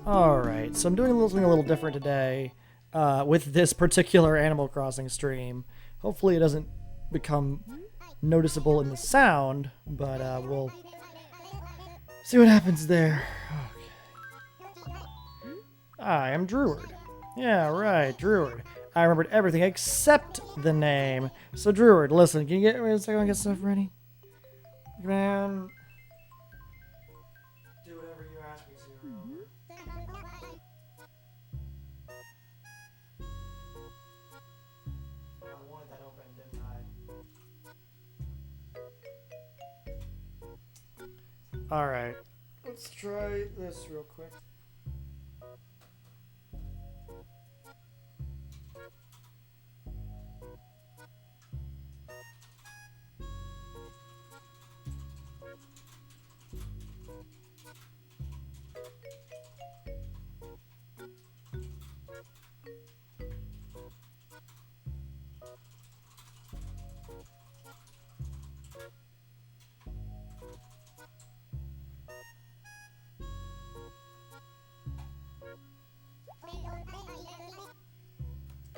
Alright, so I'm doing something a little different today with this particular Animal Crossing stream. Hopefully it doesn't become noticeable in the sound, but we'll see what happens there. Okay. I am Druid. Yeah, right, Druid. I remembered everything except the name. So Druid, listen, can you get me a second to get stuff ready? Man. Do whatever you ask me to, remember? I wanted that open, didn't I? Alright. Let's try this real quick.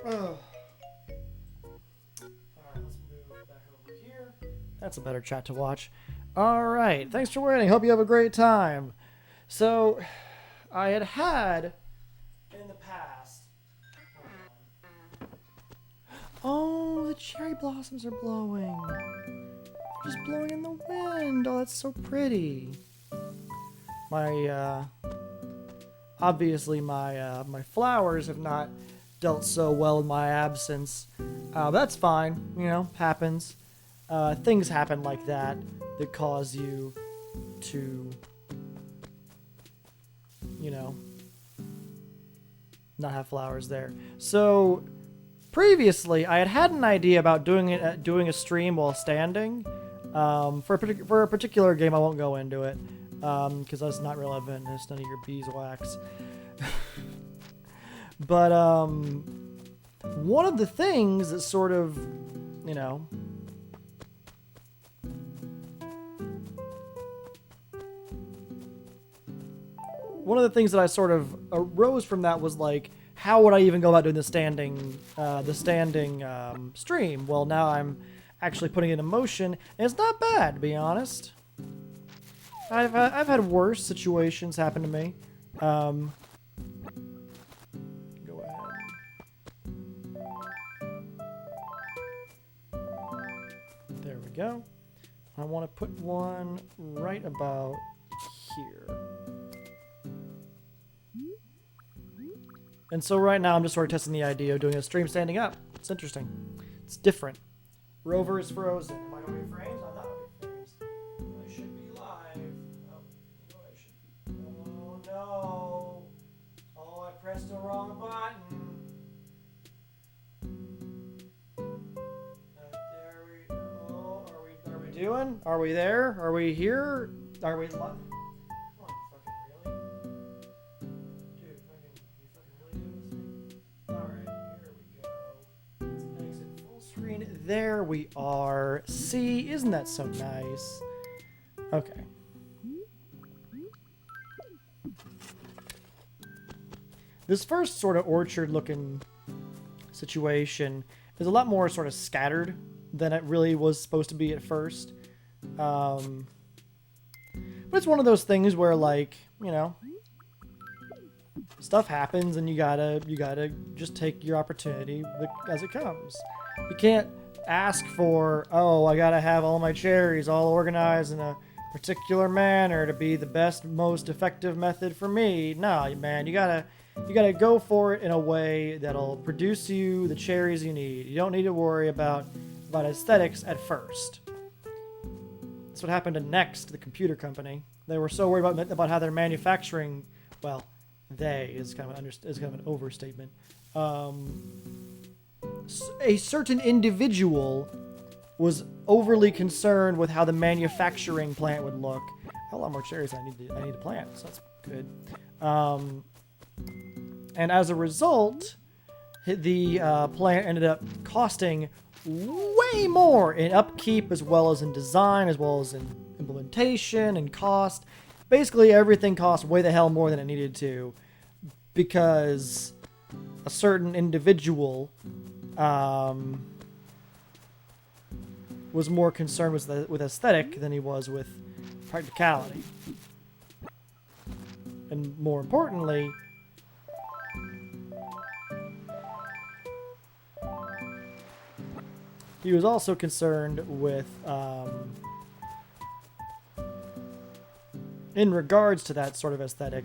Oh. Alright, let's move back over here. That's a better chat to watch. Alright, thanks for waiting. Hope you have a great time. So, I had in the past... Oh, the cherry blossoms are blowing. They're just blowing in the wind. Oh, that's so pretty. Obviously my flowers have not dealt so well in my absence. That's fine, you know, happens. Things happen like that cause you to, you know, not have flowers there. So previously, I had an idea about doing a stream while standing. For a particular game, I won't go into it because that's not relevant. It's none of your beeswax. But one of the things that sort of, you know, one of the things that I sort of arose from that was like, how would I even go about doing the standing stream? Well, now I'm actually putting it in motion, and it's not bad, to be honest. I've had worse situations happen to me. Go. I want to put one right about here. And so right now I'm just sort of testing the idea of doing a stream standing up. It's interesting. It's different. Rover is frozen. Am I going to be frames? I'm not going to be frames. I should be live. Oh, you know I should be. Oh no. Oh, I pressed the wrong button. Doing? Are we there? Are we here? Are we live? Come on, fucking really? Dude, you fucking really doing this thing? Alright, here we go. Let's exit full screen. There we are. See, isn't that so nice? Okay. This first sort of orchard looking situation is a lot more sort of scattered than it really was supposed to be at first. But it's one of those things where, like, you know, stuff happens and you gotta just take your opportunity as it comes. You can't ask for, oh, I gotta have all my cherries all organized in a particular manner to be the best, most effective method for me. No, man, you gotta go for it in a way that'll produce you the cherries you need. You don't need to worry about aesthetics at first. That's what happened to Next, the computer company. They were so worried about how their manufacturing, well, they is kind of an overstatement. A certain individual was overly concerned with how the manufacturing plant would look. I have a lot more cherries I need to plant, so that's good. And as a result, the plant ended up costing way more in upkeep, as well as in design, as well as in implementation and cost. Basically, everything cost way the hell more than it needed to. because a certain individual was more concerned with aesthetic than he was with practicality. And more importantly, he was also concerned with, in regards to that sort of aesthetic,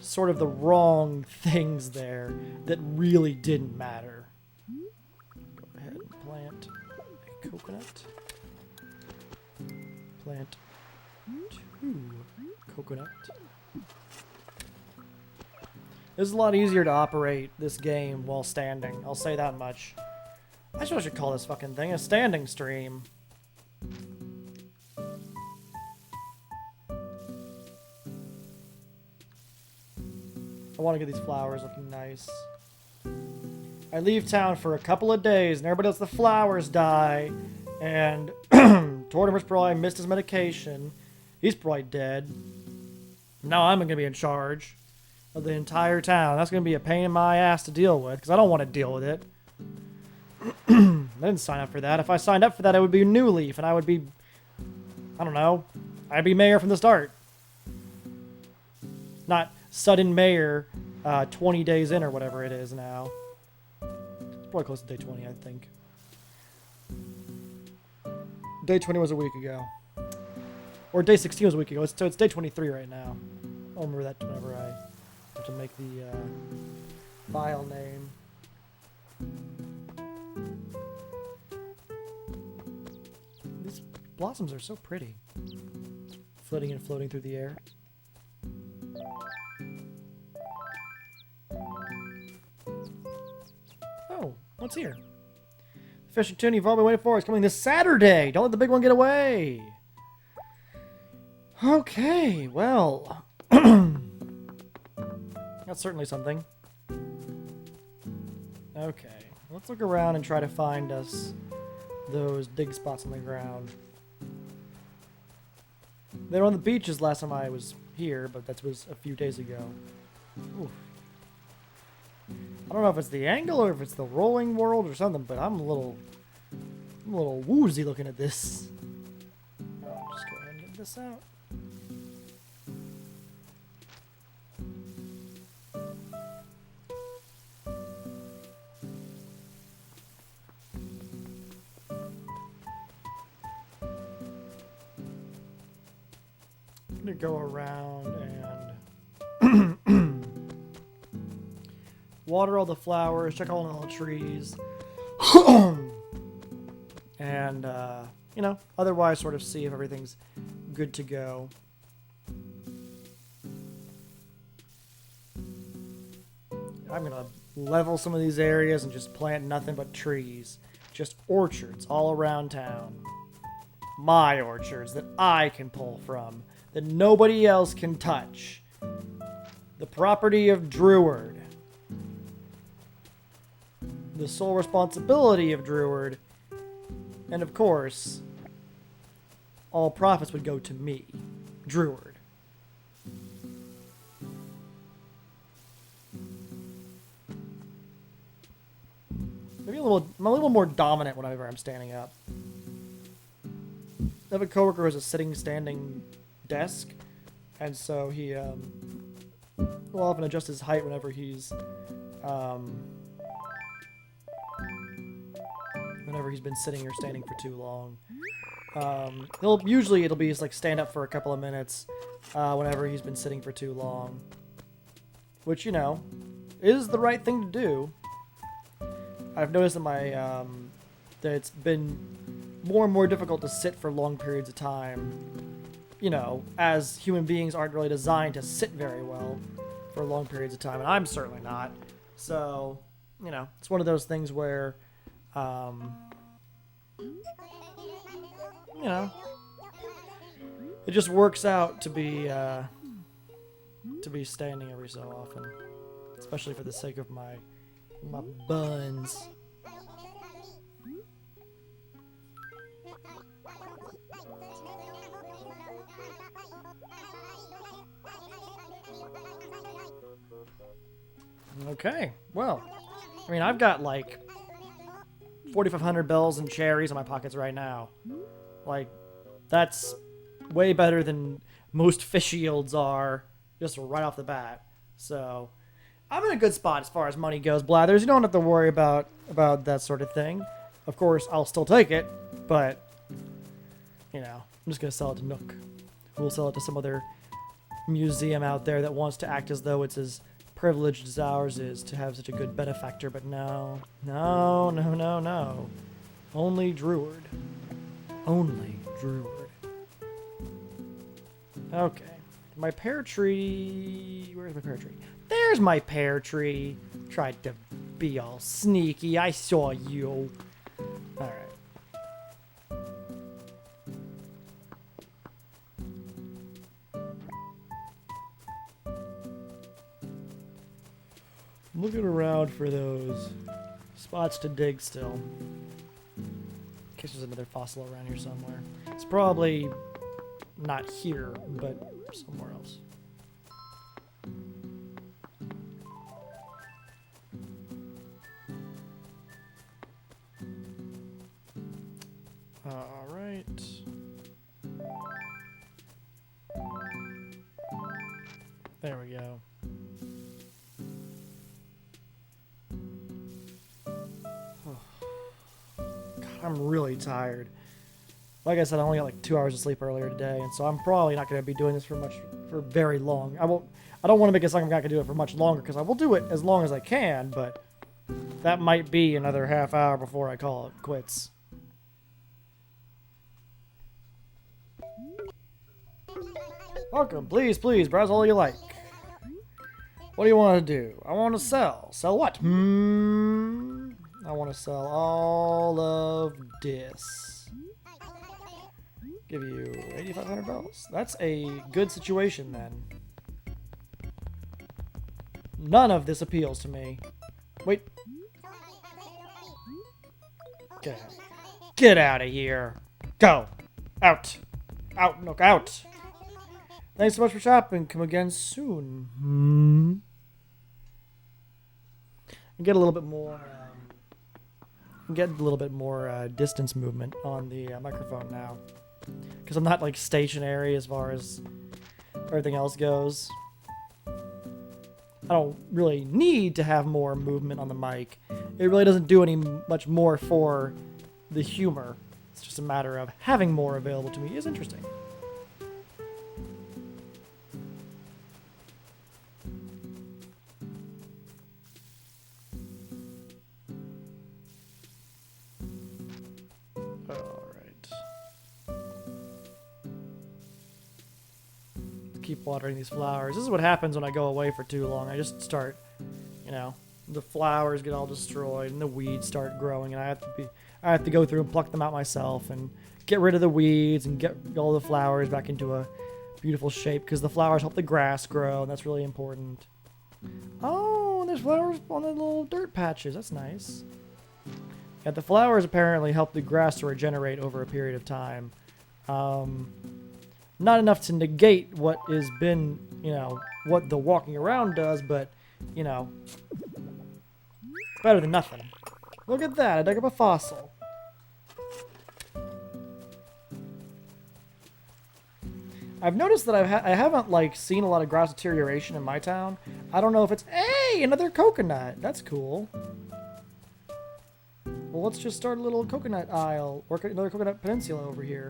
sort of the wrong things there that really didn't matter. Go ahead and plant a coconut. Plant 2 coconut. This is a lot easier to operate this game while standing. I'll say that much. I should call this fucking thing a standing stream. I want to get these flowers looking nice. I leave town for a couple of days and everybody lets the flowers die. And Tortimer's probably missed his medication. He's probably dead. Now I'm going to be in charge of the entire town. That's going to be a pain in my ass to deal with because I don't want to deal with it. I didn't sign up for that. If I signed up for that, it would be New Leaf, and I would be, I don't know, I'd be mayor from the start. Not sudden mayor 20 days in or whatever it is now. It's probably close to day 20, I think. Day 20 was a week ago. Or day 16 was a week ago, so it's day 23 right now. I'll remember that whenever I have to make the file name. These blossoms are so pretty. Flitting and floating through the air. Oh, what's here? The fishing tune you've all been waiting for is coming this Saturday! Don't let the big one get away! Okay, well... That's certainly something. Okay, let's look around and try to find us those dig spots on the ground. They were on the beaches last time I was here, but that was a few days ago. Oof. I don't know if it's the angle or if it's the rolling world or something, but I'm a little woozy looking at this. I'll just go ahead and get this out. I'm gonna go around and water all the flowers, check all the trees, and you know, otherwise sort of see if everything's good to go. I'm gonna level some of these areas and just plant nothing but trees, just orchards all around town. My orchards that I can pull from, that nobody else can touch. The property of Druid. The sole responsibility of Druid. And of course, all profits would go to me, Druid. Maybe I'm a little more dominant whenever I'm standing up. I have a coworker who has a sitting, standing desk, and so he will often adjust his height whenever he's been sitting or standing for too long. It'll be just like stand up for a couple of minutes whenever he's been sitting for too long, which, you know, is the right thing to do. I've noticed that that it's been more and more difficult to sit for long periods of time, you know, as human beings aren't really designed to sit very well for long periods of time, and I'm certainly not. So, you know, it's one of those things where, you know, it just works out to be standing every so often, especially for the sake of my buns. Okay, well, I mean, I've got like 4,500 bells and cherries in my pockets right now. Like, that's way better than most fish yields are just right off the bat. So, I'm in a good spot as far as money goes, Blathers. You don't have to worry about that sort of thing. Of course, I'll still take it, but, you know, I'm just going to sell it to Nook. We'll sell it to some other museum out there that wants to act as though it's as privileged as ours is to have such a good benefactor, but no. No, no, no, no. Only Druid. Only Druid. Okay. My pear tree... Where's my pear tree? There's my pear tree. Tried to be all sneaky. I saw you. Alright. I'm looking around for those spots to dig still. In case there's another fossil around here somewhere. It's probably not here, but somewhere else. Alright. There we go. I'm really tired. Like I said, I only got like 2 hours of sleep earlier today, and so I'm probably not going to be doing this for very long. I don't want to make it sound like I'm not going to do it for much longer, because I will do it as long as I can, but that might be another half hour before I call it quits. Welcome, please, please, browse all you like. What do you want to do? I want to sell. Sell what? I want to sell all of this. Give you 8,500 bells. That's a good situation then. None of this appeals to me. Wait. Get out of here. Go. Out. Out. Look out. Thanks so much for shopping. Come again soon. Get a little bit more. Get a little bit more distance movement on the microphone now, because I'm not like stationary as far as everything else goes. I don't really need to have more movement on the mic. It really doesn't do much more for the humor. It's just a matter of having more available to me is interesting. Keep watering these flowers. This is what happens when I go away for too long. I just start, you know, the flowers get all destroyed and the weeds start growing, and I have to go through and pluck them out myself and get rid of the weeds and get all the flowers back into a beautiful shape, because the flowers help the grass grow, and that's really important. Oh, and there's flowers on the little dirt patches. That's nice. Yeah, the flowers apparently help the grass to regenerate over a period of time. Not enough to negate what has been, you know, what the walking around does, but, you know, better than nothing. Look at that, I dug up a fossil. I've noticed that I haven't, like, seen a lot of grass deterioration in my town. I don't know if it's... Hey, another coconut! That's cool. Well, let's just start a little coconut aisle, or another coconut peninsula over here.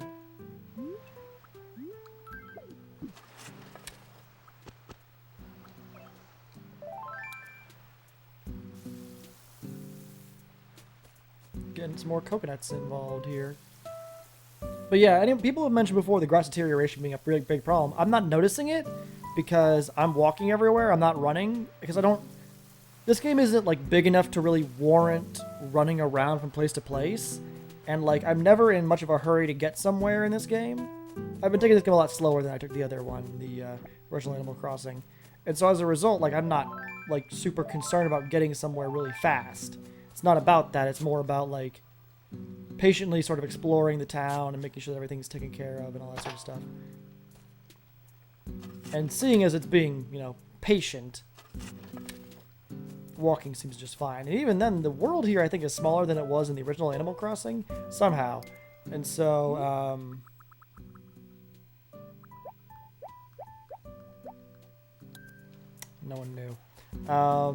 Getting some more coconuts involved here. But yeah, people have mentioned before the grass deterioration being a really big problem. I'm not noticing it because I'm walking everywhere. I'm not running because I don't... This game isn't like big enough to really warrant running around from place to place. And like, I'm never in much of a hurry to get somewhere in this game. I've been taking this game a lot slower than I took the other one, the original Animal Crossing. And so as a result, like, I'm not like super concerned about getting somewhere really fast. It's not about that. It's more about, like, patiently sort of exploring the town and making sure that everything's taken care of and all that sort of stuff. And seeing as it's being, you know, patient, walking seems just fine. And even then, the world here I think is smaller than it was in the original Animal Crossing somehow. And so, no one knew. I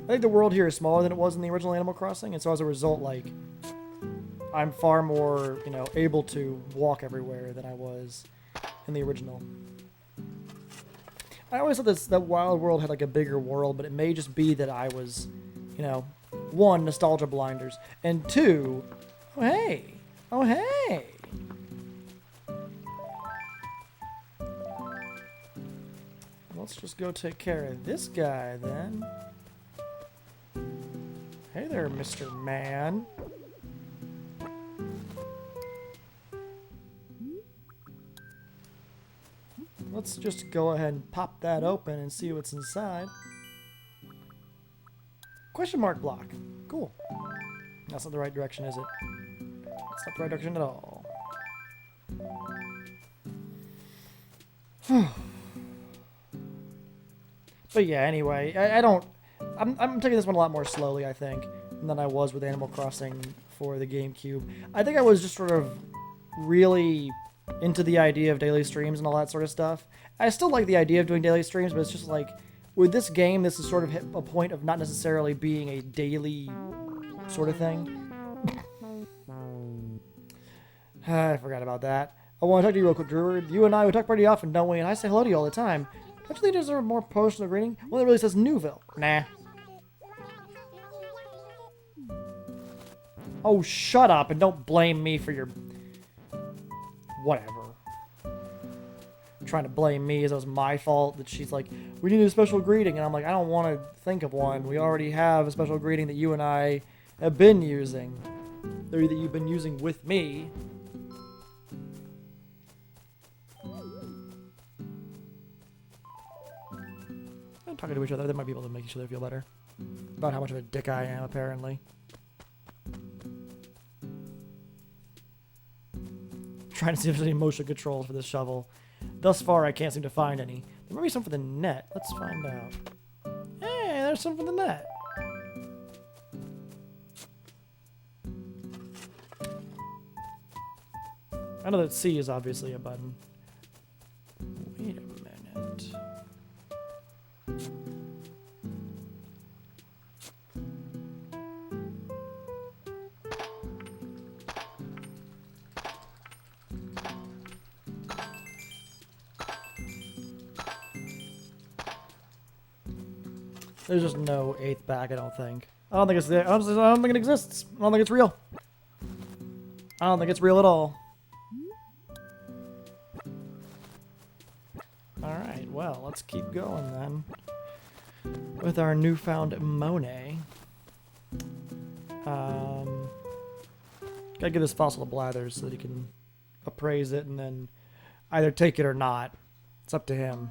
think the world here is smaller than it was in the original Animal Crossing, and so as a result, like, I'm far more, you know, able to walk everywhere than I was in the original. I always thought that Wild World had like a bigger world, but it may just be that I was, you know, one, nostalgia blinders, and two, oh hey, oh hey. Let's just go take care of this guy then. Hey there, Mr. Man. Let's just go ahead and pop that open and see what's inside. Question mark block. Cool. That's not the right direction, is it? That's not the right direction at all. But yeah, anyway, I'm taking this one a lot more slowly, I think, than I was with Animal Crossing for the GameCube. I think I was just sort of really into the idea of daily streams and all that sort of stuff. I still like the idea of doing daily streams, but it's just like, with this game, this is sort of hit a point of not necessarily being a daily sort of thing. I forgot about that. I want to talk to you real quick, Drew. You and I, we talk pretty often, don't we? And I say hello to you all the time. Don't you think there's a more personal greeting? One that really says Newville. Nah. Oh, shut up and don't blame me for your... whatever. Trying to blame me as it was my fault that she's like, we need a special greeting. And I'm like, I don't want to think of one. We already have a special greeting that you and I have been using. Or that you've been using with me. Talking to each other, they might be able to make each other feel better about how much of a dick I am, apparently. Trying to see if there's any motion controls for this shovel. Thus far, I can't seem to find any. There might be some for the net. Let's find out. Hey, there's some for the net. I know that C is obviously a button. Wait a minute. There's just no 8th bag, I don't think. I don't think it's there. I don't think it exists. I don't think it's real. I don't think it's real at all. Alright, well, let's keep going then. With our newfound Monet. Gotta give this fossil to Blathers so that he can appraise it and then either take it or not. It's up to him.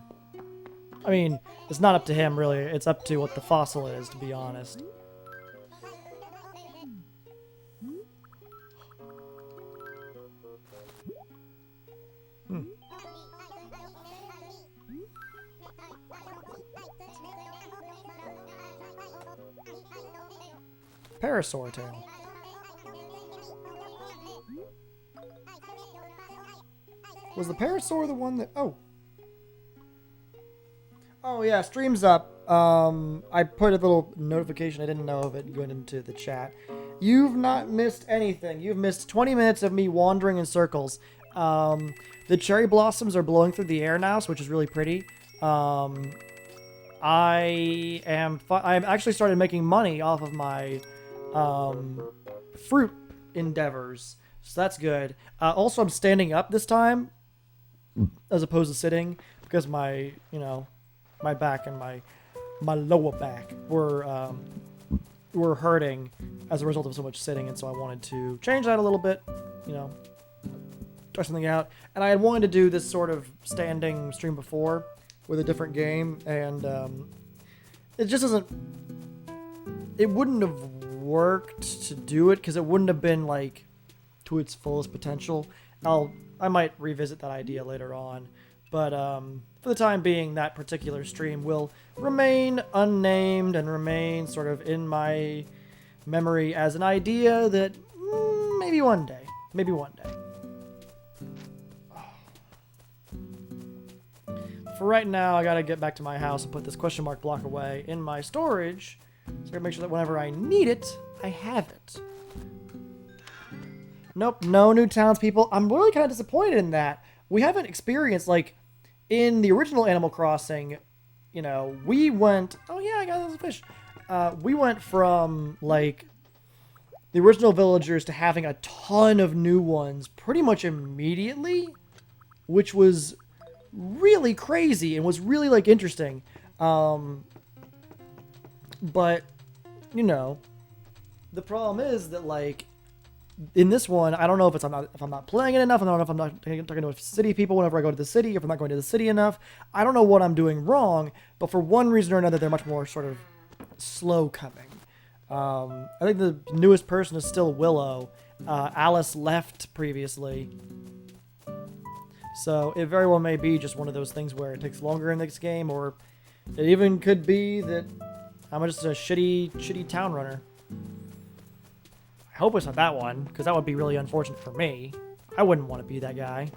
I mean, it's not up to him, really. It's up to what the fossil is, to be honest. Parasaur tail. Was the Parasaur the one that... Oh. Oh yeah, stream's up. I put a little notification, I didn't know of it, going into the chat. You've not missed anything. You've missed 20 minutes of me wandering in circles. The cherry blossoms are blowing through the air now, which is really pretty. I've actually started making money off of my fruit endeavors, so that's good. Also, I'm standing up this time as opposed to sitting because my, my back and my lower back were hurting as a result of so much sitting, and so I wanted to change that a little bit, try something out. And I had wanted to do this sort of standing stream before with a different game, and it just doesn't... It wouldn't have worked to do it because it wouldn't have been like to its fullest potential. I might revisit that idea later on, but for the time being, that particular stream will remain unnamed and remain sort of in my memory as an idea that maybe one day. Maybe one day. For right now, I gotta get back to my house and put this question mark block away in my storage. So I gotta make sure that whenever I need it, I have it. Nope, no new townspeople. I'm really kind of disappointed in that. We haven't experienced, like, in the original Animal Crossing, you know, we went... Oh, yeah, I got those fish. We went from, like, the original villagers to having a ton of new ones pretty much immediately, which was really crazy and was really, like, interesting. But, you know, the problem is that, like, in this one, I don't know if I'm not playing it enough. I don't know if I'm not talking to city people whenever I go to the city, if I'm not going to the city enough. I don't know what I'm doing wrong, but for one reason or another, they're much more sort of slow coming. I think the newest person is still Willow. Alice left previously. So it very well may be just one of those things where it takes longer in this game, or it even could be that I'm just a shitty town runner. I hope it's not that one, because that would be really unfortunate for me. I wouldn't want to be that guy.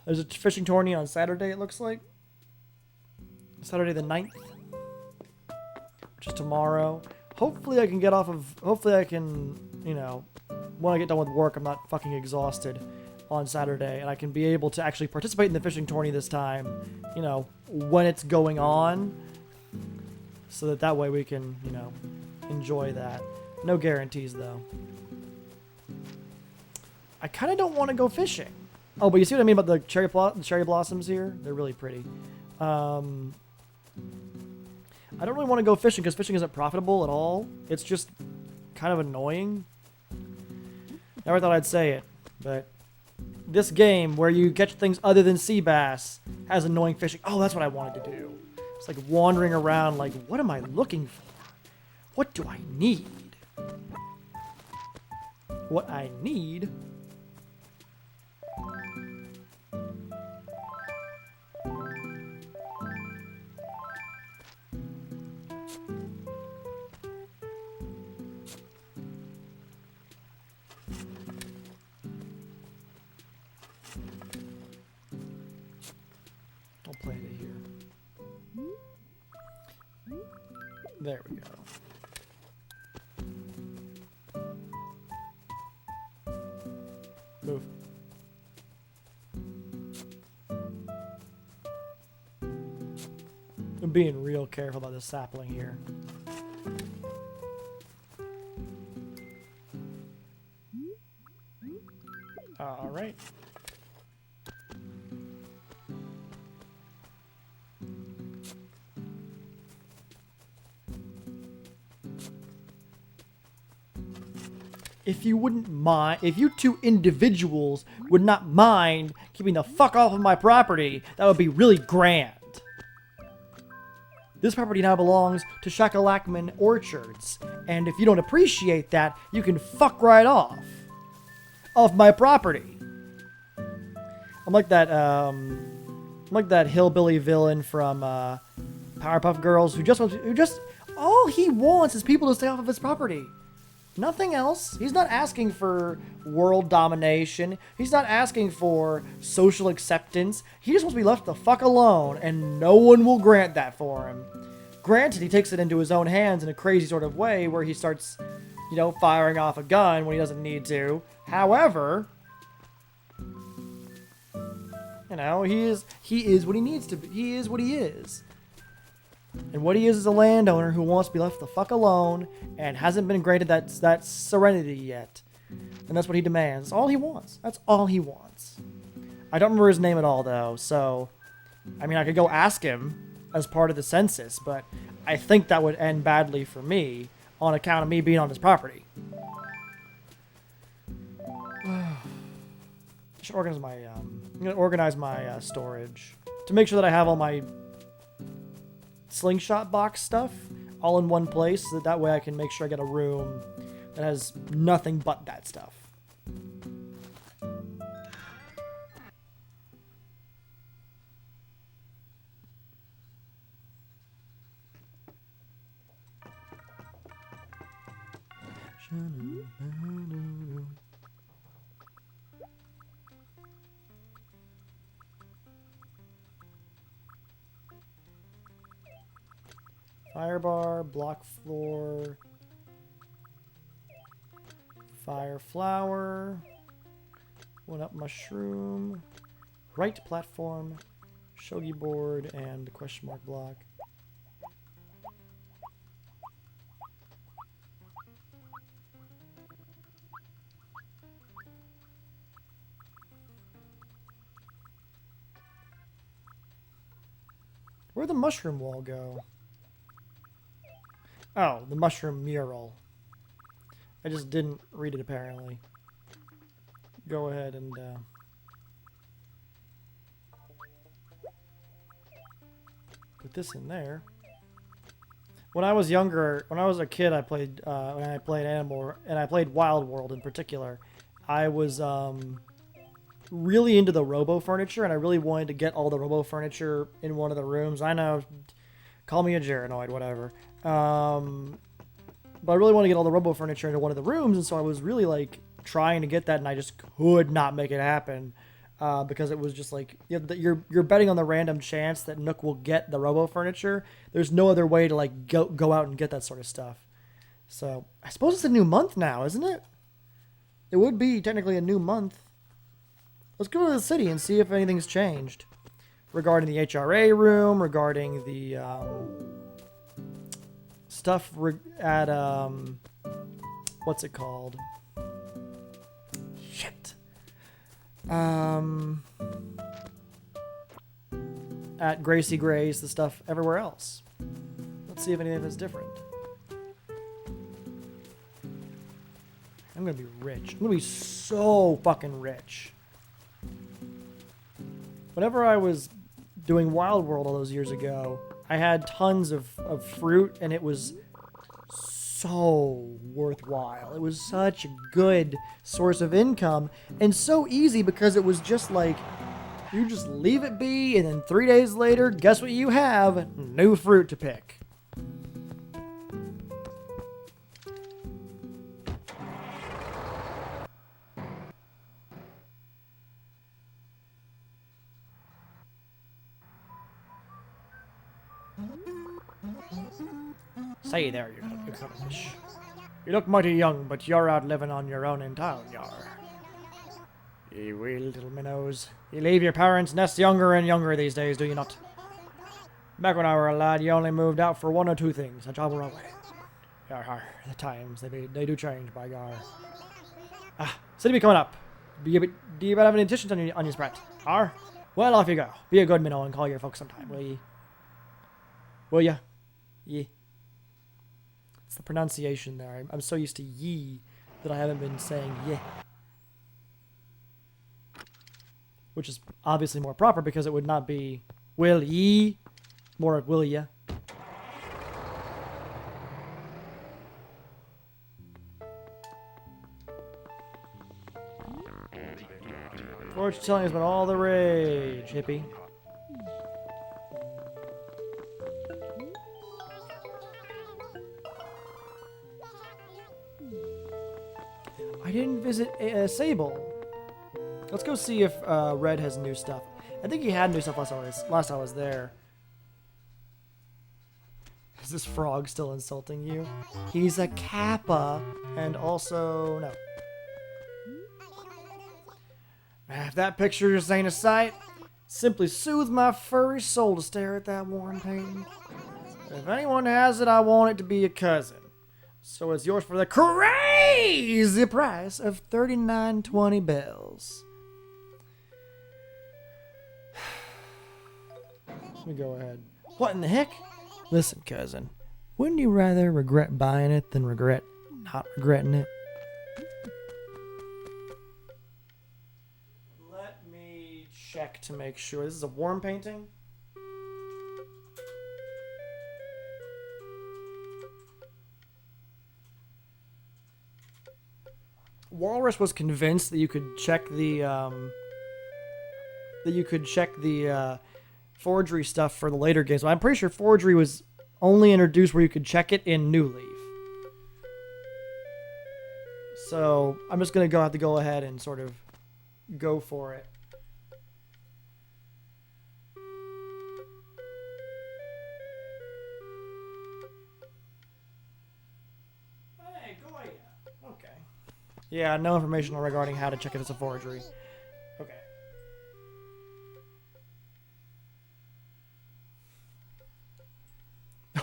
There's a fishing tourney on Saturday, it looks like. Saturday the 9th. Which is tomorrow. Hopefully I can get off of... Hopefully I can, you know... When I get done with work, I'm not fucking exhausted on Saturday. And I can be able to actually participate in the fishing tourney this time. You know, when it's going on. So that way we can, you know, enjoy that. No guarantees, though. I kind of don't want to go fishing. Oh, but you see what I mean about the cherry blossoms here? They're really pretty. I don't really want to go fishing because fishing isn't profitable at all. It's just kind of annoying. Never thought I'd say it, but this game where you catch things other than sea bass has annoying fishing. Oh, that's what I wanted to do. It's like wandering around like, what am I looking for? What do I need? What I need... I'll plant it here. There we go. Move. I'm being real careful about this sapling here. All right. If you wouldn't mind, if you two individuals would not mind keeping the fuck off of my property, that would be really grand. This property now belongs to Schackalackmann Orchards, and if you don't appreciate that, you can fuck right off my property. I'm like that hillbilly villain from Powerpuff Girls who just all he wants is people to stay off of his property. Nothing else. He's not asking for world domination. He's not asking for social acceptance. He just wants to be left the fuck alone, and no one will grant that for him. Granted, he takes it into his own hands in a crazy sort of way where he starts, you know, firing off a gun when he doesn't need to. However, you know, he is what he needs to be. He is what he is. And what he is a landowner who wants to be left the fuck alone and hasn't been granted that serenity yet. And that's what he demands. That's all he wants. That's all he wants. I don't remember his name at all, though, so... I mean, I could go ask him as part of the census, but I think that would end badly for me on account of me being on his property. I should organize my... I'm going to organize my storage to make sure that I have all my slingshot box stuff all in one place, so that way I can make sure I get a room that has nothing but that stuff. Fire bar, block floor, fire flower, one up mushroom, right platform, shogi board, and question mark block. Where'd the mushroom wall go? Oh, the mushroom mural. I just didn't read it apparently. Go ahead and put this in there. When I was younger, when I was a kid, I played Animal, and I played Wild World in particular. I was really into the robo furniture, and I really wanted to get all the robo furniture in one of the rooms. I know, call me a geranoid, whatever. But I really wanted to get all the robo furniture into one of the rooms, and so I was really like trying to get that, and I just could not make it happen because it was just like you're betting on the random chance that Nook will get the robo furniture. There's no other way to like go out and get that sort of stuff. So I suppose it's a new month now, isn't it? It would be technically a new month. Let's go to the city and see if anything's changed regarding the HRA room, regarding the stuff at what's it called? Shit. At Gracie Gray's, the stuff everywhere else. Let's see if anything is different. I'm gonna be rich. I'm gonna be so fucking rich. Whenever I was doing Wild World all those years ago, I had tons of fruit, and it was so worthwhile. It was such a good source of income, and so easy because it was just like, you just leave it be, and then 3 days later, guess what you have? New fruit to pick. Say there, you cuttlefish. You look mighty young, but you're out living on your own in town, yar. Ye wee little minnows. You leave your parents' nests younger and younger these days, do you not? Back when I were a lad, you only moved out for one or two things, a job or a wedding. Yar har, the times, they do change, by gar. Ah, city be coming up. Do you have any additions on your spread? Har? Well, off you go. Be a good minnow and call your folks sometime, will ye? Will ya? Ye. It's the pronunciation there. I'm so used to ye that I haven't been saying ye. Which is obviously more proper because it would not be will ye, more will ya. Fortune telling has been all the rage, hippie. I didn't visit Sable. Let's go see if Red has new stuff. I think he had new stuff last I was there. Is this frog still insulting you? He's a kappa, and also no. If that picture just ain't a sight, simply soothe my furry soul to stare at that worn painting. If anyone has it, I want it to be a cousin. So it's yours for the crazy price of $39.20 bells. Let me go ahead. What in the heck? Listen, cousin. Wouldn't you rather regret buying it than regret not regretting it? Let me check to make sure. This is a worm painting? Walrus was convinced that you could check the forgery stuff for the later games. But I'm pretty sure forgery was only introduced where you could check it in New Leaf. So I'm just going to have to go ahead and sort of go for it. Hey, Goya. Okay. Yeah, no information regarding how to check if it's a forgery. Okay.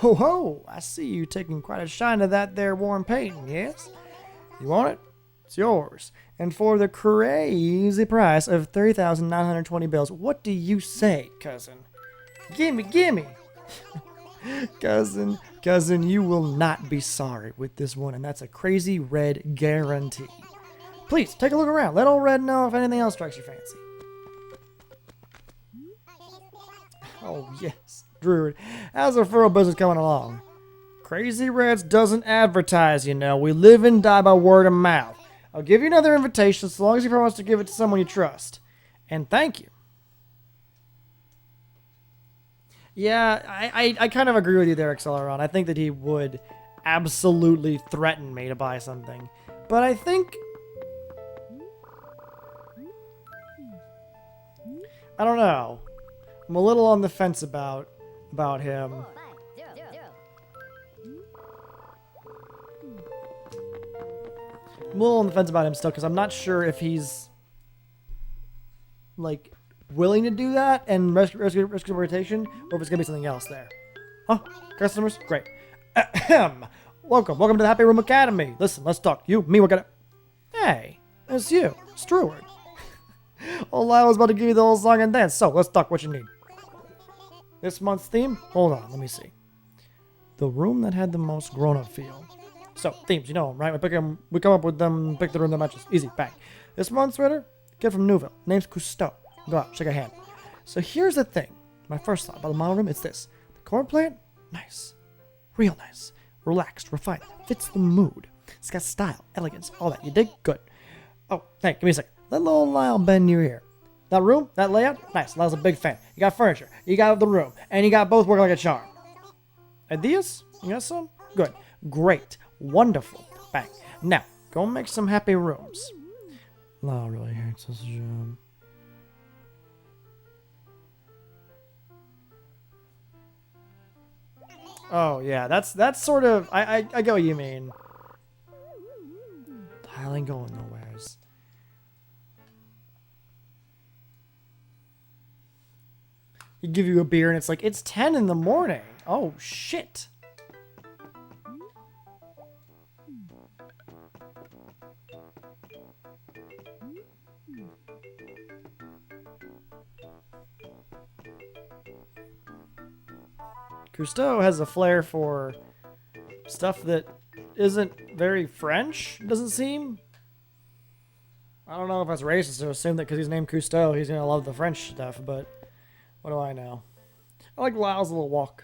Oh ho! I see you taking quite a shine to that there worn painting, yes? You want it? It's yours. And for the crazy price of 3,920 bills. What do you say, cousin? Gimme, gimme! Cousin, you will not be sorry with this one, and that's a crazy red guarantee. Please, take a look around. Let old Red know if anything else strikes your fancy. Oh, yes. Druid, how's the referral business coming along? Crazy Reds doesn't advertise, you know. We live and die by word of mouth. I'll give you another invitation as long as you promise to give it to someone you trust. And thank you. Yeah, I kind of agree with you there, Acceleron. I think that he would absolutely threaten me to buy something. But I think... I don't know. I'm a little on the fence about him. I'm a little on the fence about him still because I'm not sure if he's like willing to do that and rescue reputation, or if it's gonna be something else there. Huh? Customers? Great. Ahem. Welcome to the Happy Room Academy. Listen, let's talk. You, me, we're gonna... Hey, it's you, Stewart. Oh, I was about to give you the whole song and dance, so let's talk what you need. This month's theme? Hold on, let me see. The room that had the most grown-up feel. So, themes, you know them, right? We come up with them, pick the room that matches. Easy, bang. This month's winner, kid from Newville. Name's Cousteau. Go out, shake a hand. So here's the thing. My first thought about the model room, it's this. The corn plant, nice. Real nice. Relaxed, refined. Fits the mood. It's got style, elegance, all that. You dig? Good. Oh, hey, give me a second. Let little Lyle bend your ear. That room, that layout, nice. Lyle's a big fan. You got furniture, you got the room, and you got both working like a charm. Ideas? You got some? Good. Great. Wonderful. Bang. Now, go make some happy rooms. Lyle really hates this job. Oh, yeah. That's sort of... I get what you mean. Lyle ain't going nowheres. He give you a beer and it's like, it's 10 in the morning. Oh, shit. Cousteau has a flair for stuff that isn't very French, doesn't seem. I don't know if that's racist to assume that because he's named Cousteau, he's going to love the French stuff, but what do I know? I like Lyle's little walk.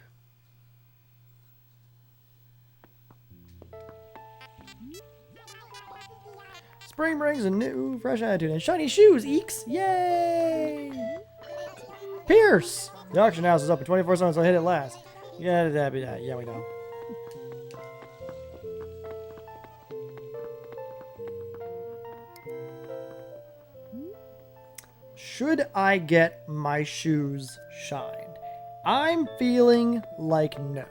Spring brings a new, fresh attitude and shiny shoes, eeks! Yay! Pierce! The auction house is open 24/7, so hit it last. Yeah, that'd be that. Yeah, we know. Should I get my shoes shined? I'm feeling like no.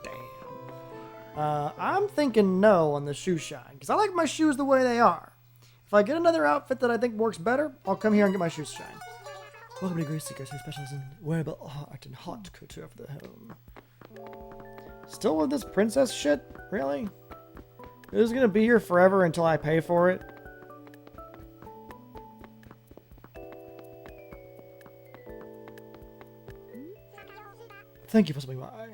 Damn. I'm thinking no on the shoe shine, because I like my shoes the way they are. If I get another outfit that I think works better, I'll come here and get my shoes shined. Welcome to Grace Seekers, who specializes in wearable art and hot couture for the home. Still with this princess shit? Really? This is gonna be here forever until I pay for it? Thank you for stopping by.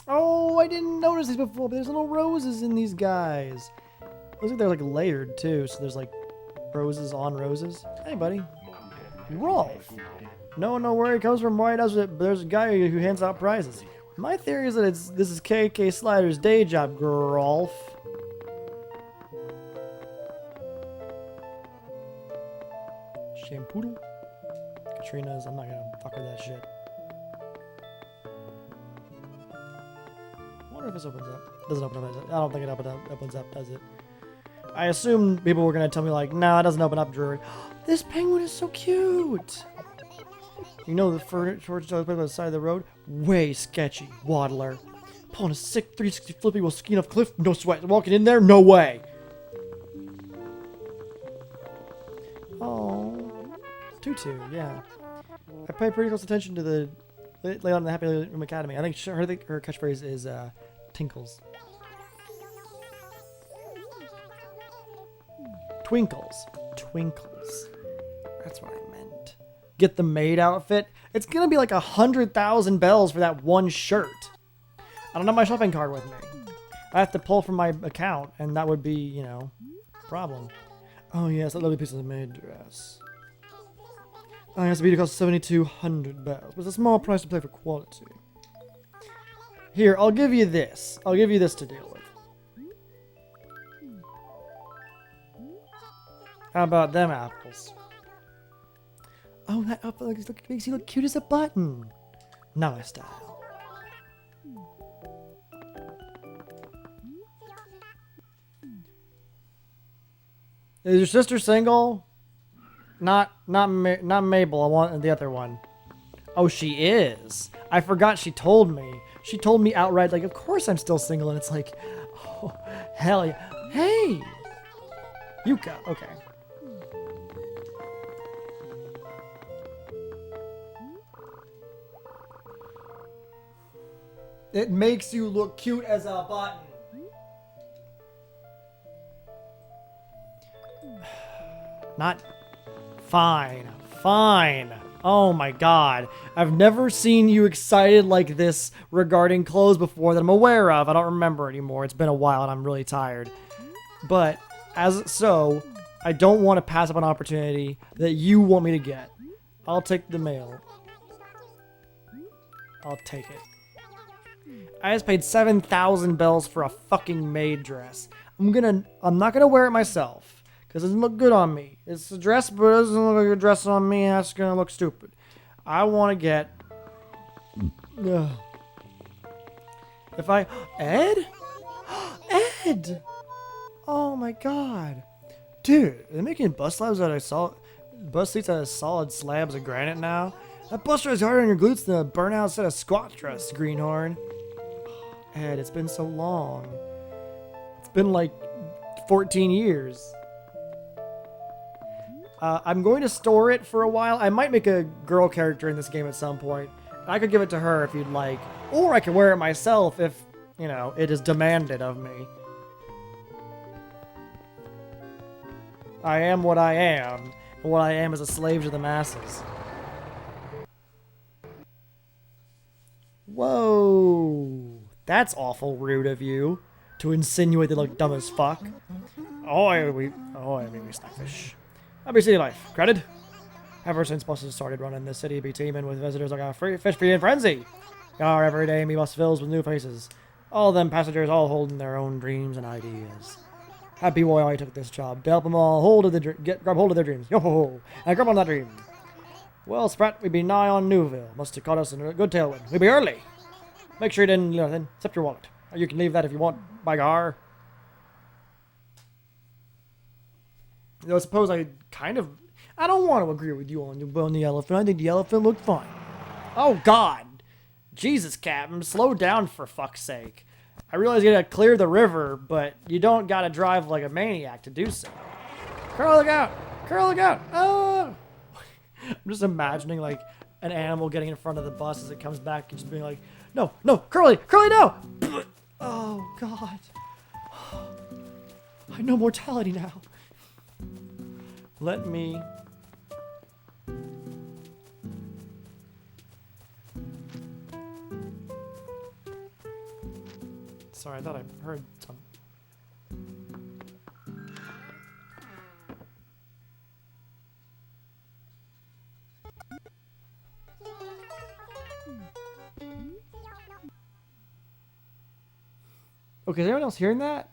Oh, I didn't notice these before, but there's little roses in these guys. Looks like they're like layered too, so there's like roses on roses. Hey, buddy. Rolf. No, where he comes from, why he does it, but there's a guy who hands out prizes. My theory is that this is KK Slider's day job, Rolf. Shampoo? Katrina's. I'm not gonna fuck with that shit. I wonder if this opens up. It doesn't open up. I don't think it opens up, does it? I assume people were gonna tell me like, nah, it doesn't open up, Druid. This penguin is so cute. You know the furniture by the side of the road? Way sketchy, waddler. Pulling a sick 360 flippy while skiing off cliff, no sweat. Walking in there, no way. Oh, Tutu, yeah. I pay pretty close attention to the layout in the Happy Room Academy. I think her catchphrase is Tinkles. Twinkles. Twinkles. That's what I meant. Get the maid outfit. It's gonna be like 100,000 bells for that one shirt. I don't have my shopping cart with me. I have to pull from my account, and that would be, you know, a problem. Oh yes, that lovely piece of the maid dress. Oh yes, the beauty costs 7,200 bells, but it's a small price to pay for quality. Here, I'll give you this. I'll give you this to deal with. How about them apples? Oh, that apple makes you look cute as a button. Now my style. Is your sister single? Not Mabel. I want the other one. Oh, she is. I forgot she told me. She told me outright, like, of course I'm still single. And it's like, oh, hell yeah. Hey! Yuka. Okay. It makes you look cute as a button. Not fine. Fine. Oh my god. I've never seen you excited like this regarding clothes before that I'm aware of. I don't remember anymore. It's been a while and I'm really tired. But I don't want to pass up an opportunity that you want me to get. I'll take the mail. I'll take it. I just paid 7,000 bells for a fucking maid dress. I'm not gonna wear it myself. Because it doesn't look good on me. It's a dress, but it doesn't look like a dress on me. That's gonna look stupid. I want to get... If I... Ed? Ed! Oh my god. Dude, are they making bus seats out of solid slabs of granite now? That bus drive's harder on your glutes than a burnout set of squat thrusts, Greenhorn. Ed, it's been so long. It's been like 14 years. I'm going to store it for a while. I might make a girl character in this game at some point. I could give it to her if you'd like. Or I can wear it myself if, you know, it is demanded of me. I am what I am. And what I am is a slave to the masses. Whoa. That's awful rude of you. To insinuate they look dumb as fuck. I mean, we snackfish. Happy city life. Credit? Ever since buses started running, the city be teeming with visitors like a fish feeding frenzy. Our everyday me bus fills with new faces. All them passengers all holding their own dreams and ideas. Happy boy I took this job to help them all grab hold of their dreams. Yo ho ho! And grab on that dream. Well, Sprat, we be nigh on Newville. Must have caught us in a good tailwind. We be early. Make sure you didn't leave nothing except your wallet. Or you can leave that if you want, by gar. You know, suppose I don't want to agree with you on the elephant. I think the elephant looked fine. Oh, God. Jesus, Captain. Slow down for fuck's sake. I realize you gotta clear the river, but you don't gotta drive like a maniac to do so. Curl, look out! Curl, look out! Oh! I'm just imagining, like, an animal getting in front of the bus as it comes back and just being like, no, Curly, no! Oh, God. I know mortality now. Let me... Sorry, I thought I heard something. Okay, is anyone else hearing that?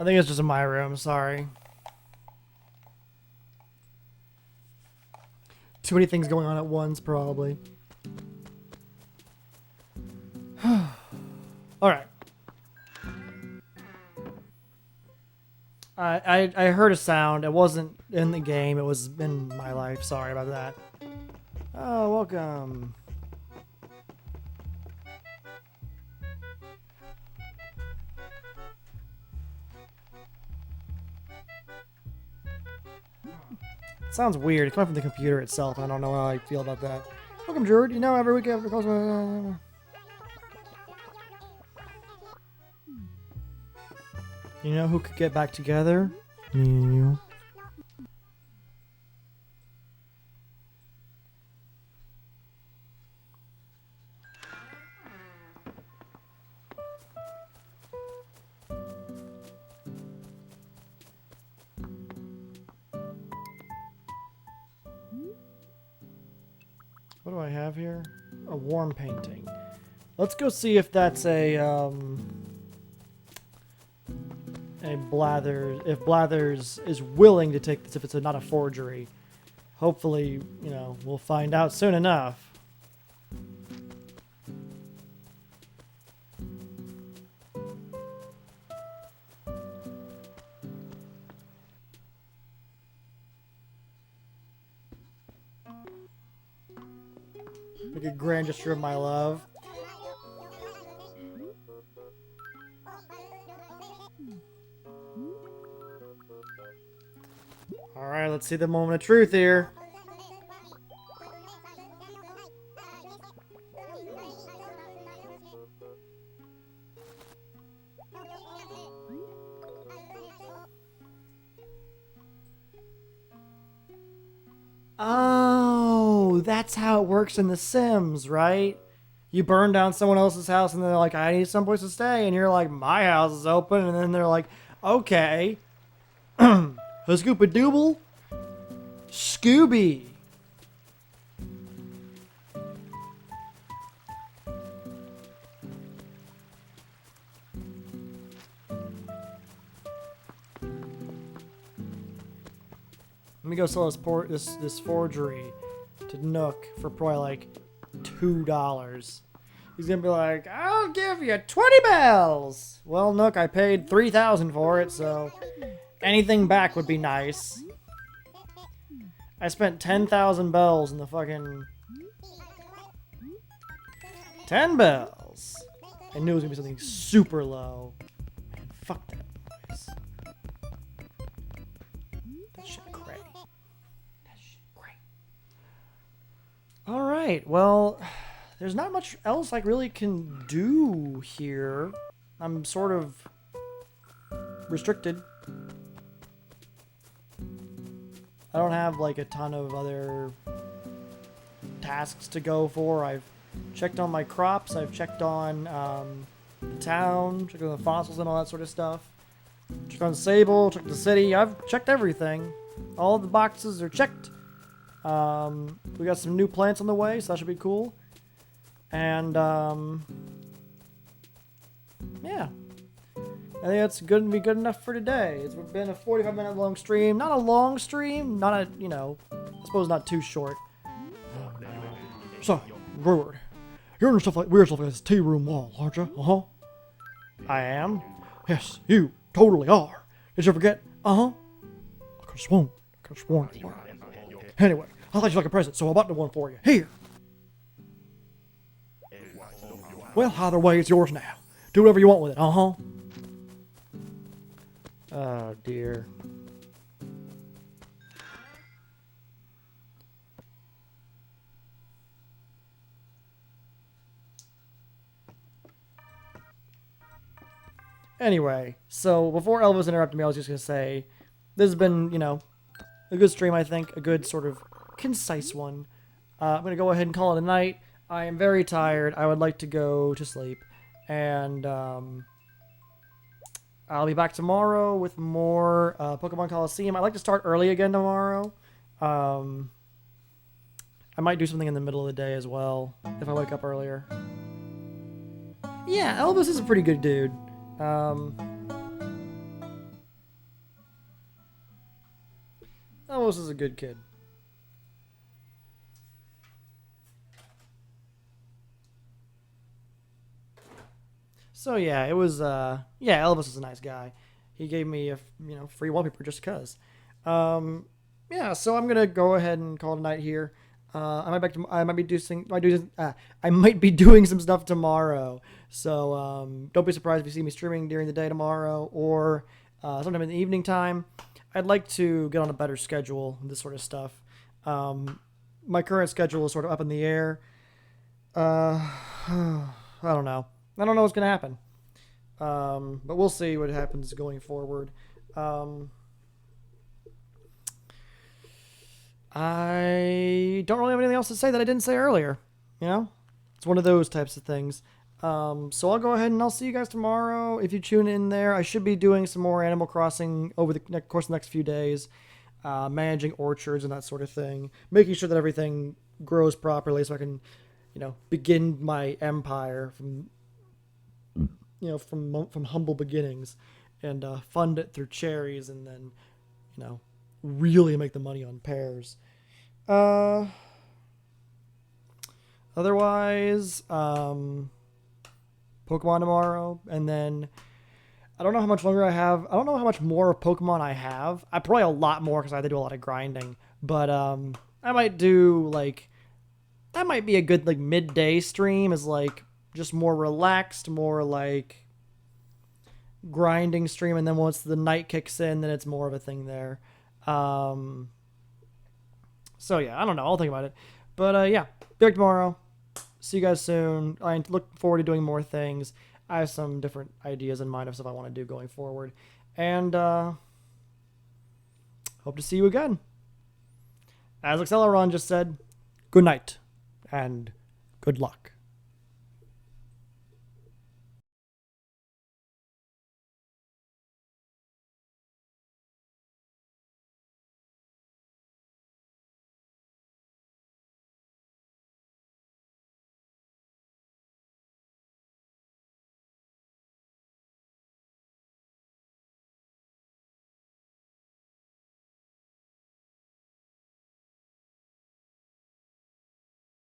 I think it's just in my room, sorry. Too many things going on at once, probably. Alright. I heard a sound. It wasn't in the game, it was in my life. Sorry about that. Oh, welcome. It sounds weird. It's coming from the computer itself. I don't know how I feel about that. Welcome, George. You know, every week after calls. You know who could get back together? Me and you. What do I have here? A warm painting. Let's go see if that's a Blathers. If Blathers is willing to take this, if it's not a forgery. Hopefully, you know, we'll find out soon enough. Make a grand gesture of my love. Alright, let's see the moment of truth here. Oh, that's how it works in The Sims, right? You burn down someone else's house and they're like, I need someplace to stay. And you're like, my house is open. And then they're like, okay. A Scooby-Dooble? Scooby. Let me go sell this forgery to Nook for probably like $2. He's gonna be like, I'll give you 20 bells. Well, Nook, I paid 3,000 for it, so anything back would be nice. I spent 10,000 bells in the fucking 10 bells. I knew it was gonna be something super low. Man, fuck that noise. That shit cray. That shit cray. All right. Well, there's not much else I really can do here. I'm sort of restricted. I don't have like a ton of other tasks to go for. I've checked on my crops. I've checked on the town, checked on the fossils and all that sort of stuff. Checked on Sable, checked the city. I've checked everything. All the boxes are checked. We got some new plants on the way, so that should be cool. And yeah. I think that's going to be good enough for today. It's been a 45-minute long stream. Not a long stream. Not a, you know, I suppose not too short. So, Ruard, you're into stuff like weird stuff like this tea room wall, aren't you? Uh-huh. I am. Yes, you totally are. Did you forget? Uh-huh. I could have sworn you were. Anyway, I thought you'd like a present, so I bought the one for you. Here. Well, either way, it's yours now. Do whatever you want with it. Uh-huh. Oh, dear. Anyway, so before Elvis interrupted me, I was just going to say, this has been, you know, a good stream, I think. A good sort of concise one. I'm going to go ahead and call it a night. I am very tired. I would like to go to sleep. And, I'll be back tomorrow with more Pokemon Coliseum. I'd like to start early again tomorrow. I might do something in the middle of the day as well, if I wake up earlier. Yeah, Elvis is a pretty good dude. Elvis is a good kid. So yeah, it was Elvis is a nice guy. He gave me a free wallpaper just cuz. Um, yeah, so I'm gonna go ahead and call it a night here. I might be doing I might be doing some stuff tomorrow. So don't be surprised if you see me streaming during the day tomorrow or sometime in the evening time. I'd like to get on a better schedule, this sort of stuff. My current schedule is sort of up in the air. I don't know. I don't know what's gonna happen. But we'll see what happens going forward. I don't really have anything else to say that I didn't say earlier. You know, it's one of those types of things. So I'll go ahead and I'll see you guys tomorrow. If you tune in there, I should be doing some more Animal Crossing over the course of the next few days, managing orchards and that sort of thing, making sure that everything grows properly so I can, begin my empire from humble beginnings and fund it through cherries and then, really make the money on pears. Otherwise, Pokemon tomorrow, and then I don't know how much longer I have. I don't know how much more Pokemon I have. I probably a lot more because I have to do a lot of grinding. But I might do that might be a good midday stream, is just more relaxed, more grinding stream, and then once the night kicks in, then it's more of a thing there. So yeah, I don't know. I'll think about it. But yeah, be back tomorrow. See you guys soon. I look forward to doing more things. I have some different ideas in mind of stuff I want to do going forward. And hope to see you again. As Acceleron just said, good night and good luck.